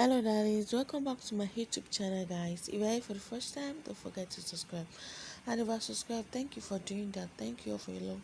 Hello darlings, welcome back to my YouTube channel guys. If you're here for the first time, don't forget to subscribe. And if you are subscribed, thank you for doing that. Thank you all for your love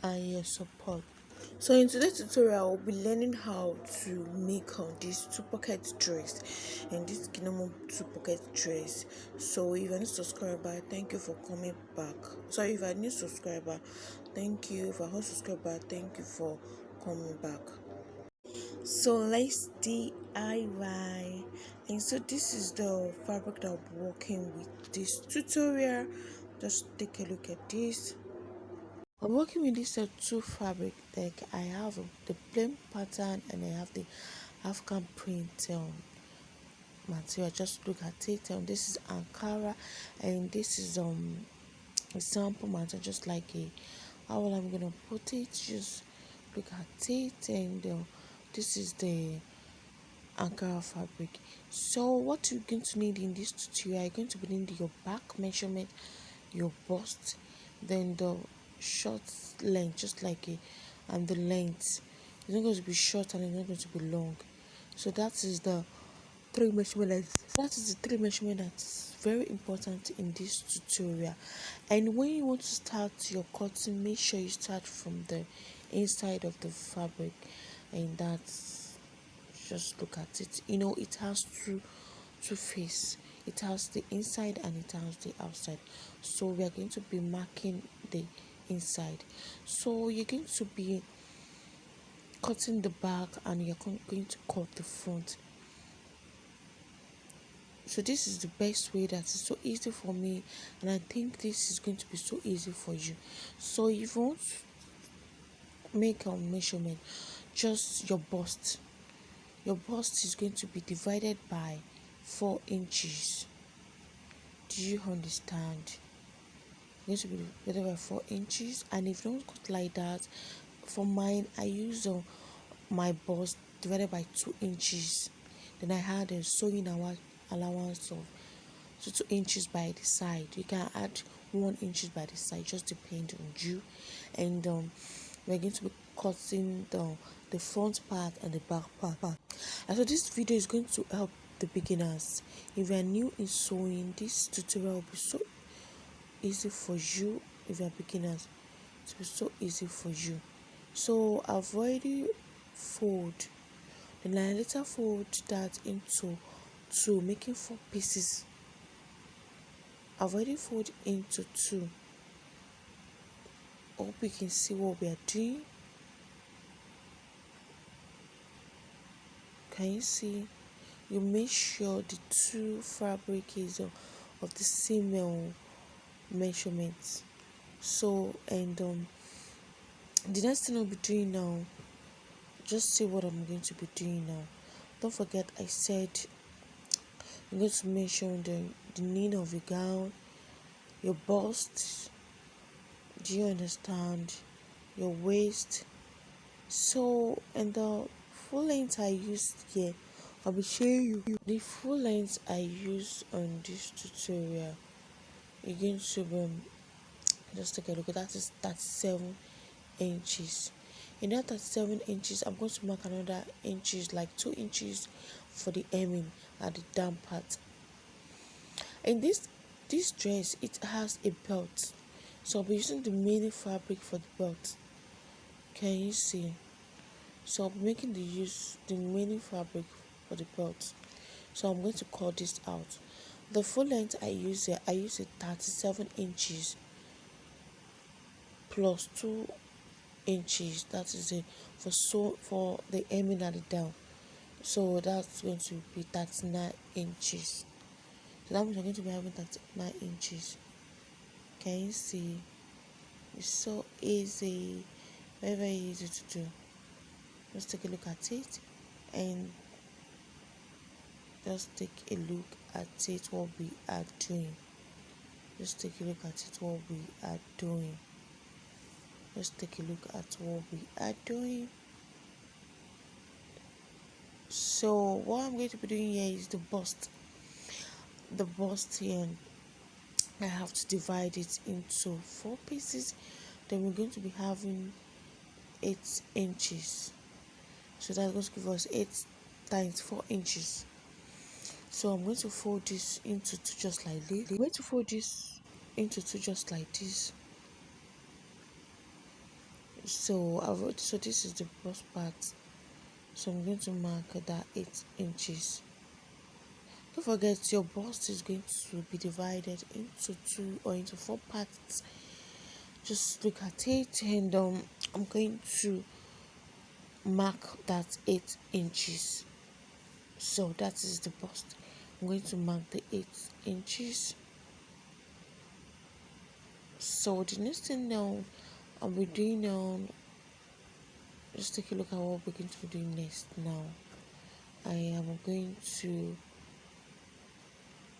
and your support. So in today's tutorial, we'll be learning how to make this two pocket dress and this Kinomo two pocket dress. So if you're a new subscriber, thank you for coming back. Sorry, if you're a new subscriber, thank you. If you're a old subscriber, thank you for coming back. So let's DIY. And so this is the fabric that I'll be working with this tutorial. Just take a look at this. I'm working with this two fabric. Like I have the plain pattern and I have the African print material. Just look at it. This is Ankara and this is a sample material, just like a how I'm gonna put it. Just look at it and this is the Ankara fabric. So what you're going to need in this tutorial, you're going to be needing your back measurement, your bust, then the short length, just like a, and the length. It's not going to be short and it's not going to be long. So that is the three measurements. That is the three measurement that's very important in this tutorial. And when you want to start your cutting, make sure you start from the inside of the fabric, and that's, just look at it. It has two face. It has the inside and it has the outside. So we are going to be marking the inside. So you're going to be cutting the back and you're going to cut the front. So this is the best way, that is so easy for me, and I think this is going to be so easy for you. So if you want to make a measurement, just your bust is going to be divided by 4 inches. Do you understand? It's going to be divided by 4 inches. And if you don't cut like that, for mine I use my bust divided by 2 inches. Then I had a sewing allowance of 2 inches by the side. You can add 1 inches by the side, just depend on you. And we're going to be cutting the front part and the back part. And so this video is going to help the beginners. If you are new in sewing, this tutorial will be so easy for you. If you are beginners, it will be so easy for you. So I've already fold, and I later fold that into 2, making 4 pieces. I've already folded into 2. Hope you can see what we are doing. Can you see? You make sure the 2 fabric is of the same measurements. So, and the next thing I'll be doing now, just see what I'm going to be doing now. Don't forget, I said I'm going to measure the knee of your gown, your bust, do you understand, your waist. So, and the full length I used here, I'll be showing you the full length I use on this tutorial. You're going to just take a look at that. Is 37 inches. In that 37 inches, I'm going to mark another inches, like 2 inches for the hemming at the down part. And this dress, it has a belt, so I'll be using the mini fabric for the belt. Can you see? So I'll be making the mini fabric for the belt. So I'm going to cut this out. The full length I use here, I use 37 inches plus 2 inches. That is it for the hemming at the down. So that's going to be 39 inches. So that means I'm going to be having 39 inches. Can you see? It's so easy, very, very easy to do. Let's take a look at it, and just take a look at it, what we are doing. Just take a look at it, what we are doing. Just take a look at what we are doing. So what I'm going to be doing here is the bust. The bust here, I have to divide it into 4 pieces. Then we're going to be having 8 inches. So that's going to give us 8 times 4 inches. So I'm going to fold this into two just like this. I'm going to fold this into two just like this. So this is the bust part. So I'm going to mark that 8 inches. Don't forget your bust is going to be divided into two or into four parts. Just look at it, and I'm going to mark that 8 inches. So that is the bust. I'm going to mark the 8 inches. So the next thing now I'll be doing now, just take a look at what we're going to be doing next now. I am going to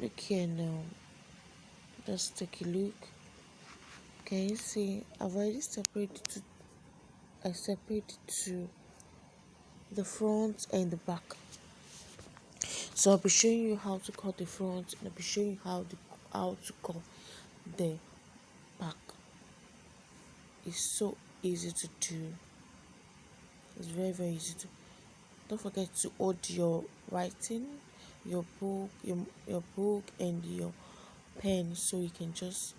look here now. Just take a look. Can you see I've already separated I separate to the front and the back. So I'll be showing you how to cut the front, and I'll be showing you how to cut the back. It's so easy to do. It's very, very easy to. Don't forget to hold your writing, your book and your pen, so you can just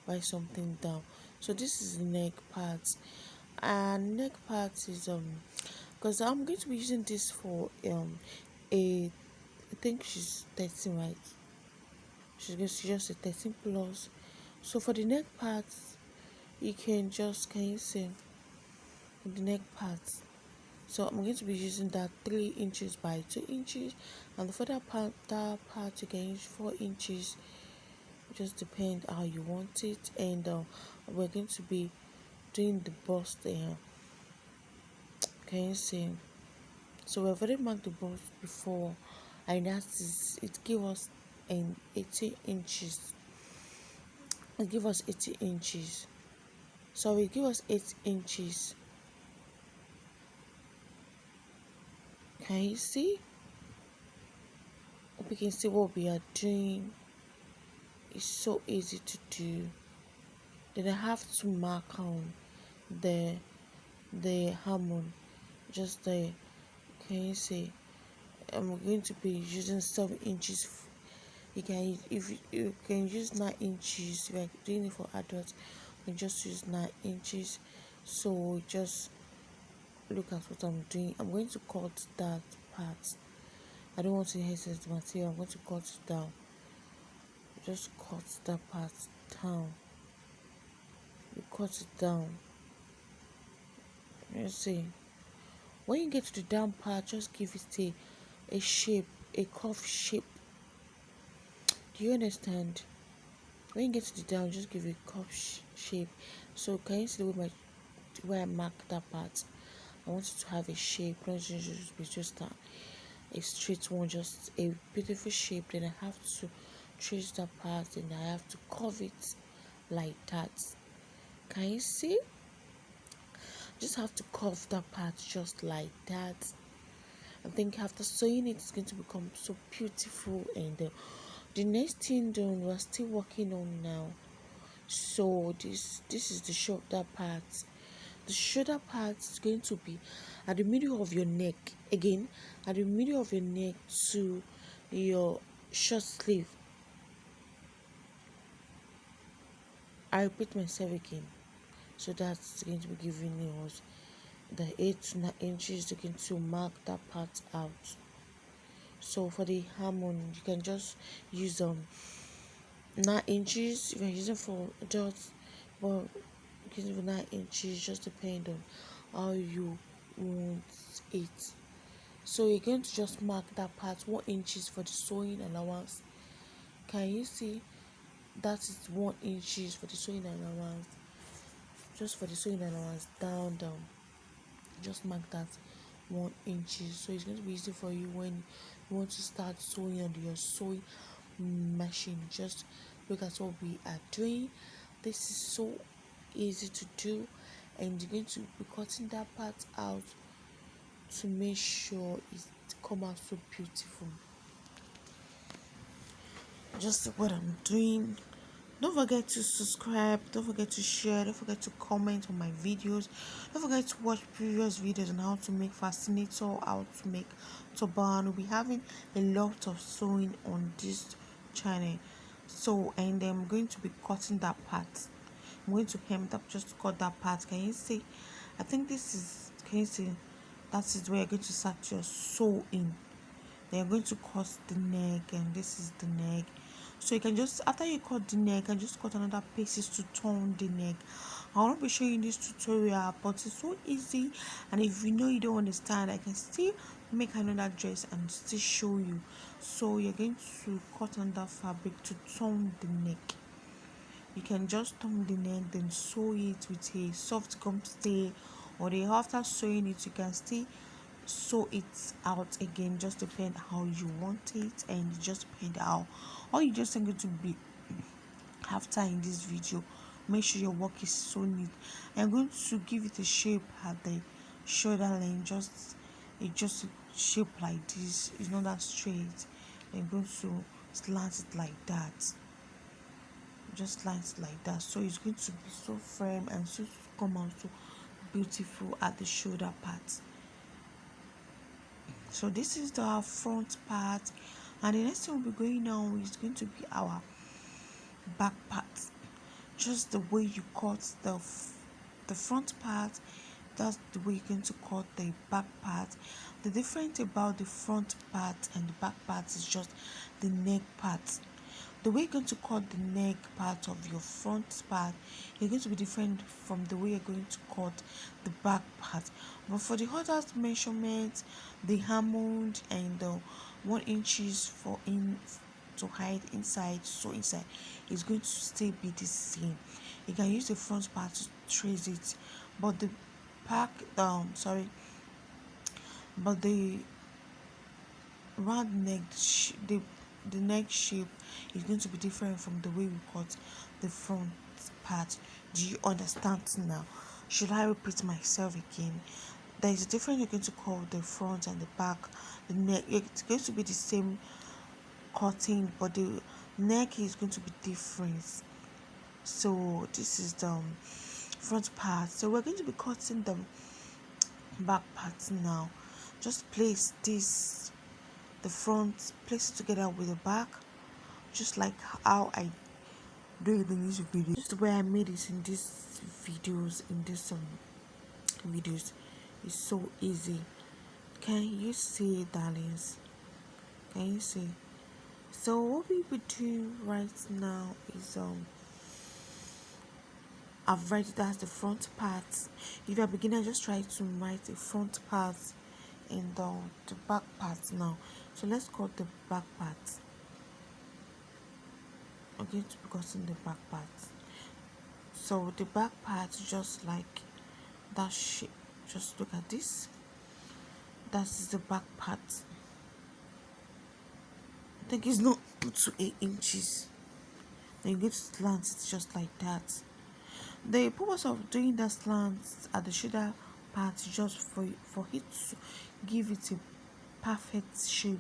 write something down. So this is the neck part, and neck part is because I'm going to be using this for a, I think she's 13, right? She's just a 13 plus. So for the neck part, can you see the neck part? So I'm going to be using that 3 inches by 2 inches, and the further part, that part you can use 4 inches. Just depend how you want it, and we're going to be doing the bust there. Can you see? So we've already marked the bust before, and that is it. Give us 80 inches. It give us 80 inches. So it give us 8 inches. Can you see? Hope you can see what we are doing. It's so easy to do. Then I have to mark on the harmon just there. Can you see? I'm going to be using 7 inches. You can, if you can use 9 inches. If you're doing it for adults, you can just use 9 inches. So just look at what I'm doing. I'm going to cut that part. I don't want to hesitate the material. I'm going to cut it down. Just cut that part down. You cut it down. You see, when you get to the down part, just give it a shape, a curve shape. Do you understand? When you get to the down, just give it a curve shape. So can you see the way I mark that part? I want it to have a shape, not just be just a straight one, just a beautiful shape. Then I have to trace that part, and I have to curve it like that. Can you see? Just have to curve that part just like that. I think after sewing it, it's going to become so beautiful. And the next thing done, we're still working on now. So this is the shoulder part. The shoulder part is going to be at the middle of your neck. Again, at the middle of your neck to your short sleeve. I repeat myself again. So that's going to be giving you the 8 to 9 inches. You can to mark that part out. So for the harmon, you can just use 9 inches if you're using for adults, but you can use 9 inches, just depend on how you want it. So you're going to just mark that part 1 inches for the sewing allowance. Can you see? That is 1 inches for the sewing allowance. Just for the sewing allowance, down. Just mark that 1 inches. So it's going to be easy for you when you want to start sewing on your sewing machine. Just look at what we are doing. This is so easy to do, and you're going to be cutting that part out to make sure it come out so beautiful. Just what I'm doing. Don't forget to subscribe, don't forget to share, don't forget to comment on my videos, don't forget to watch previous videos on how to make fascinator, how to make turban. We'll be having a lot of sewing on this channel. So, and I'm going to be cutting that part. I'm going to hem it up just to cut that part. Can you see? I think this is, can you see? That is where you're going to start your sewing. Then you're going to cut the neck, and this is the neck. So you can just, after you cut the neck, you can just cut another pieces to turn the neck. I won't be showing this tutorial, but it's so easy. And if you know you don't understand, I can still make another dress and still show you. So you're going to cut another fabric to turn the neck. You can just turn the neck, then sew it with a soft gum stay, or the after sewing it you can still sew it out again. Just depend how you want it, and just depend how all you just going to be after in this video. Make sure your work is so neat. I'm going to give it a shape at the shoulder line, just it just shape like this. It's not that straight. I'm going to slant it like that, just lines like that, so it's going to be so firm and so come out so beautiful at the shoulder part. So this is the front part, and the next thing we'll be going now is going to be our back part. Just the way you cut the front part, that's the way you're going to cut the back part. The difference about the front part and the back part is just the neck part. The way you're going to cut the neck part of your front part is going to be different from the way you're going to cut the back part. But for the other measurements, the armhole and the 1 inches for in to hide inside, so inside is going to still be the same. You can use the front part to trace it, but the back but the round neck, the neck shape is going to be different from the way we cut the front part. Do you understand now? Should I repeat myself again? There is a difference. You're going to cut the front and the back. The neck, it's going to be the same cutting, but the neck is going to be different. So this is the front part. So we're going to be cutting the back part now. Just place this, the front, place it together with the back, just like how I do it in this video. Just the way I made it in these videos, videos. It's so easy. Can you see, darlings? Can you see? So what we will do right now is I've written that's the front part. If you're a beginner, just try to write the front part and the back part now. So let's cut the back part. I'm going to be cutting the back part. So the back part, just like that shape. Just look at this. That is the back part. I think it's not to 8 inches. Then you get to slant it just like that. The purpose of doing the slants at the shoulder part is just for it to give it a perfect shape.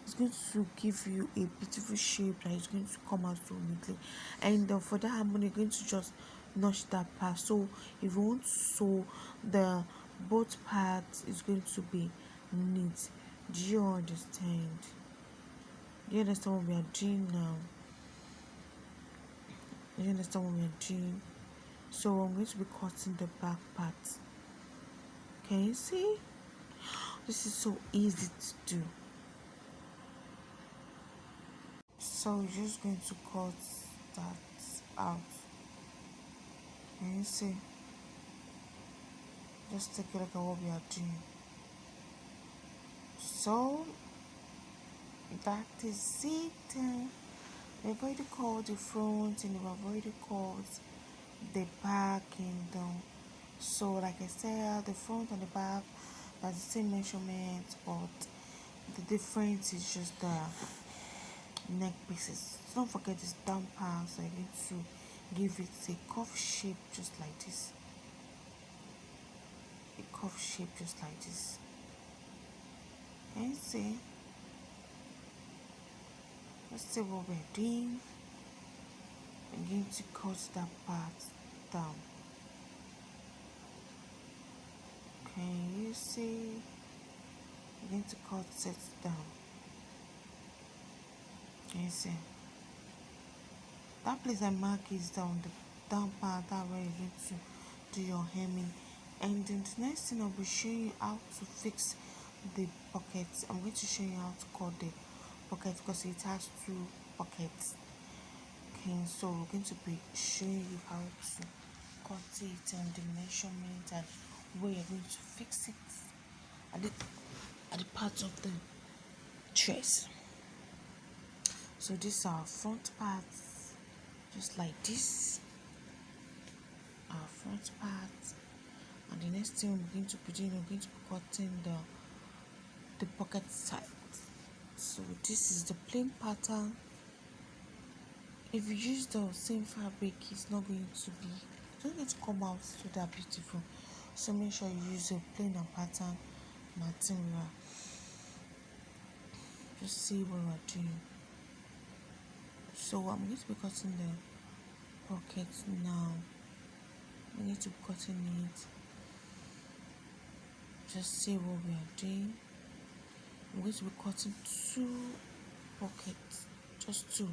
It's going to give you a beautiful shape that is going to come out so neatly. And for that harmony, you're going to just notch that part. So if you want to sew, the both parts is going to be neat. Do you understand? Do you understand what we are doing now? Do you understand what we are doing? So I'm going to be cutting the back part. Can you see? This is so easy to do. So we're just going to cut that out. Can you see? Just take a look at what we are doing. So that is it. We've already cut the front and we've already cut the back, and so like I said, the front and the back, that's the same measurement, but the difference is just the neck pieces. So don't forget this down part. So I need to give it a curve shape just like this, a curve shape just like this. Can you see? Let's see what we're doing. I'm going to cut that part down. Can you see? I'm going to cut it down. Can you see? That place I mark is down the down part, that where you're going to do your hemming. And then the next thing I'll be showing you how to fix the pockets. I'm going to show you how to cut the pocket because it has two pockets. Okay, so we're going to be showing you how to cut it and the measurement and where you're going to fix it at the part of the dress. So this is our front parts, just like this, our front part. And the next thing we're going to be doing, we're going to be cutting the pocket side. So this is the plain pattern. If you use the same fabric, it's not going to come out so that beautiful. So make sure you use a plain and pattern material. Just see what we're doing. So I'm going to be cutting the pocket now. I'm going to be cutting it. Just see what we are doing. I'm going to be cutting 2 pockets, just 2.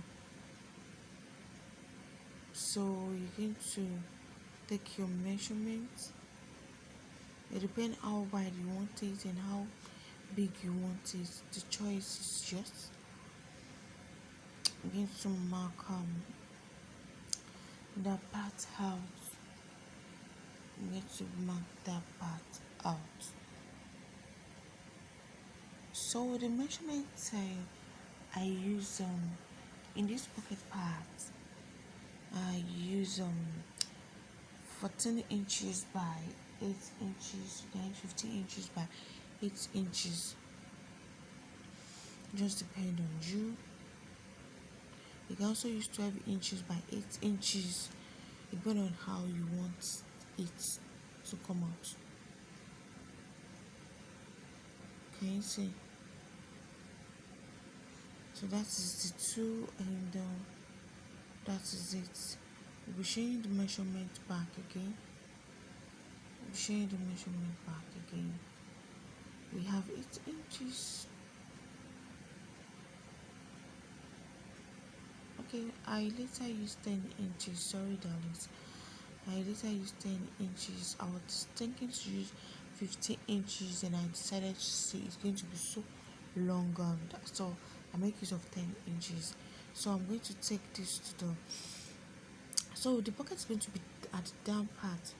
So you're going to take your measurement. It depends how wide you want it and how big you want it. The choice is yours. I'm going to mark that part out. I'm going to mark that part out. So the measurement I use in this pocket part, I use 14 inches by 8 inches, then 15 inches by 8 inches. Just depend on you. You can also use 12 inches by 8 inches, depending on how you want it to come out. Can you see? So that is the 2, and that is it. We'll be showing the measurement back again. We have 8 inches. Okay, I later used 10 inches. Sorry, darlings. I later used 10 inches. I was thinking to use 15 inches, and I decided to see it's going to be so long, so I make use of 10 inches. So I'm going to take this to so the pocket is going to be at the down part.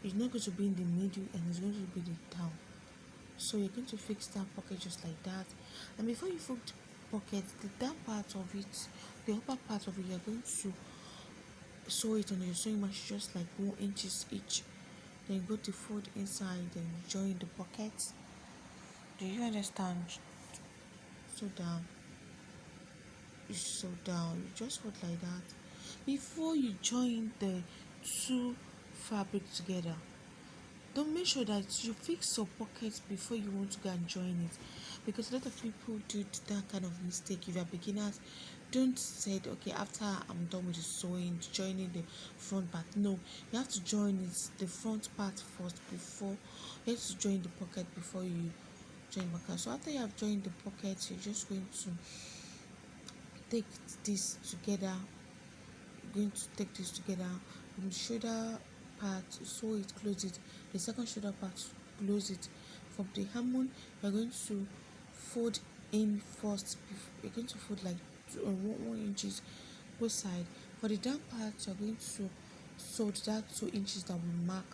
It's not going to be in the middle, and it's going to be the down. So you're going to fix that pocket just like that. And before you fold the pocket, the down part of it, the upper part of it, you're going to sew it on your sewing machine just like 1 inches each. Then you go to fold inside and join the pockets. Do you understand? So down. You sew down. You just fold like that. Before you join the 2 fabric together, don't make sure that you fix your pockets before you want to go and join it, because a lot of people do that kind of mistake. If you are beginners, don't say okay, after I'm done with the sewing, joining the front part. No, you have to join it the front part first before you have to join the pocket before you join the pocket. So after you have joined the pocket, you're just going to take this together. From the shoulder part, sew it, close it. The second shoulder part, close it. From the armhole, you're going to fold in first. You're going to fold like 1 inches both side. For the down part, you're going to sew that 2 inches that we mark.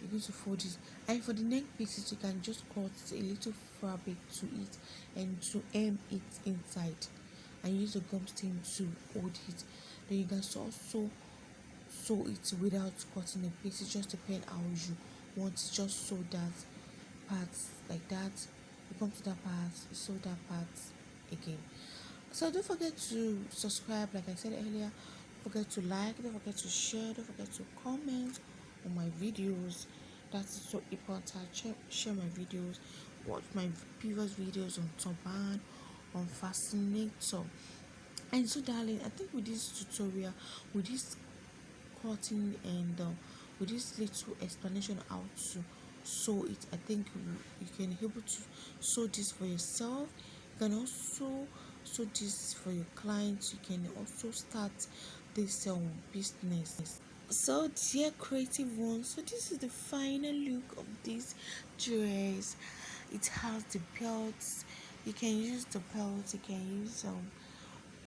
You're going to fold it. And for the neck pieces, you can just cut a little fabric to it and to hem it inside, and use a gum stain to hold it. Then you can also sew it without cutting the piece. It just depends how you want it. Just sew that part like that. You come to that part, you sew that part again. So don't forget to subscribe, like I said earlier. Don't forget to like, don't forget to share, don't forget to comment on my videos. That's so important. Share my videos, watch my previous videos on turban, on fascinator. And so darling, I think with this tutorial, with this cutting, and with this little explanation how to sew it, I think you can able to sew this for yourself. You can also sew this for your clients. You can also start this business. So dear creative ones, so this is the final look of this dress. It has the belts. You can use the belts, you can use